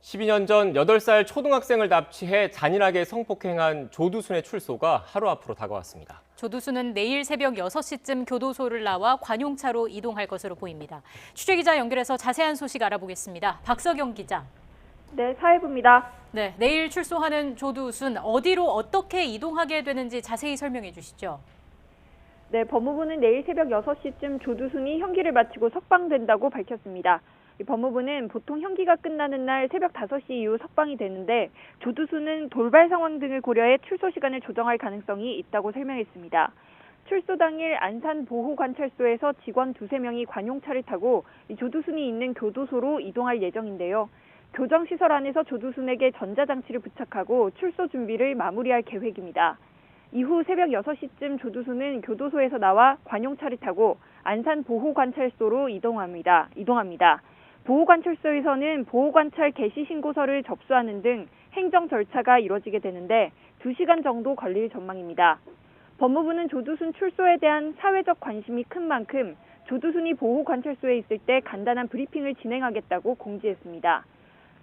12년 전 8살 초등학생을 납치해 잔인하게 성폭행한 조두순의 출소가 하루 앞으로 다가왔습니다. 조두순은 내일 새벽 6시쯤 교도소를 나와 관용차로 이동할 것으로 보입니다. 취재기자 연결해서 자세한 소식 알아보겠습니다. 박석영 기자. 네, 사회부입니다. 네, 내일 출소하는 조두순, 어디로 어떻게 이동하게 되는지 자세히 설명해 주시죠. 네, 법무부는 내일 새벽 6시쯤 조두순이 형기를 마치고 석방된다고 밝혔습니다. 법무부는 보통 형기가 끝나는 날 새벽 5시 이후 석방이 되는데 조두순은 돌발 상황 등을 고려해 출소 시간을 조정할 가능성이 있다고 설명했습니다. 출소 당일 안산 보호관찰소에서 직원 2~3명이 관용차를 타고 조두순이 있는 교도소로 이동할 예정인데요. 교정시설 안에서 조두순에게 전자장치를 부착하고 출소 준비를 마무리할 계획입니다. 이후 새벽 6시쯤 조두순은 교도소에서 나와 관용차를 타고 안산 보호관찰소로 이동합니다. 보호관찰소에서는 보호관찰 개시 신고서를 접수하는 등 행정 절차가 이뤄지게 되는데 2시간 정도 걸릴 전망입니다. 법무부는 조두순 출소에 대한 사회적 관심이 큰 만큼 조두순이 보호관찰소에 있을 때 간단한 브리핑을 진행하겠다고 공지했습니다.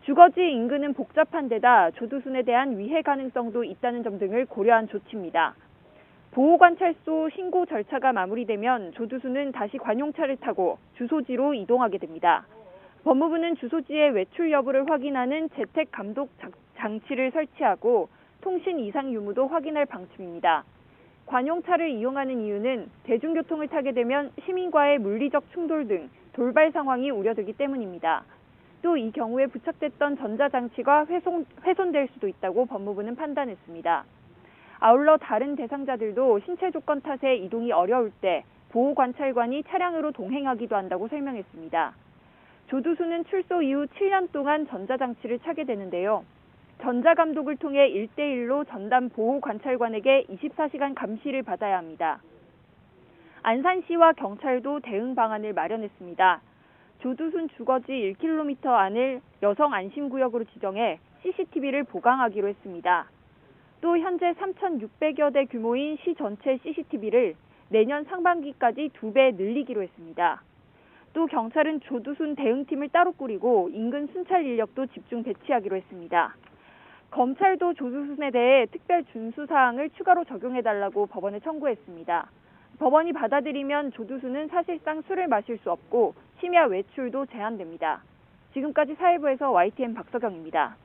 주거지 인근은 복잡한 데다 조두순에 대한 위해 가능성도 있다는 점 등을 고려한 조치입니다. 보호관찰소 신고 절차가 마무리되면 조두순은 다시 관용차를 타고 주소지로 이동하게 됩니다. 법무부는 주소지의 외출 여부를 확인하는 재택 감독 장치를 설치하고 통신 이상 유무도 확인할 방침입니다. 관용차를 이용하는 이유는 대중교통을 타게 되면 시민과의 물리적 충돌 등 돌발 상황이 우려되기 때문입니다. 또 이 경우에 부착됐던 전자장치가 훼손될 수도 있다고 법무부는 판단했습니다. 아울러 다른 대상자들도 신체 조건 탓에 이동이 어려울 때 보호관찰관이 차량으로 동행하기도 한다고 설명했습니다. 조두순은 출소 이후 7년 동안 전자장치를 차게 되는데요. 전자감독을 통해 1대1로 전담 보호관찰관에게 24시간 감시를 받아야 합니다. 안산시와 경찰도 대응 방안을 마련했습니다. 조두순 주거지 1km 안을 여성 안심구역으로 지정해 CCTV를 보강하기로 했습니다. 또 현재 3,600여 대 규모인 시 전체 CCTV를 내년 상반기까지 2배 늘리기로 했습니다. 또 경찰은 조두순 대응팀을 따로 꾸리고 인근 순찰 인력도 집중 배치하기로 했습니다. 검찰도 조두순에 대해 특별 준수사항을 추가로 적용해달라고 법원에 청구했습니다. 법원이 받아들이면 조두순은 사실상 술을 마실 수 없고 심야 외출도 제한됩니다. 지금까지 사회부에서 YTN 박석영입니다.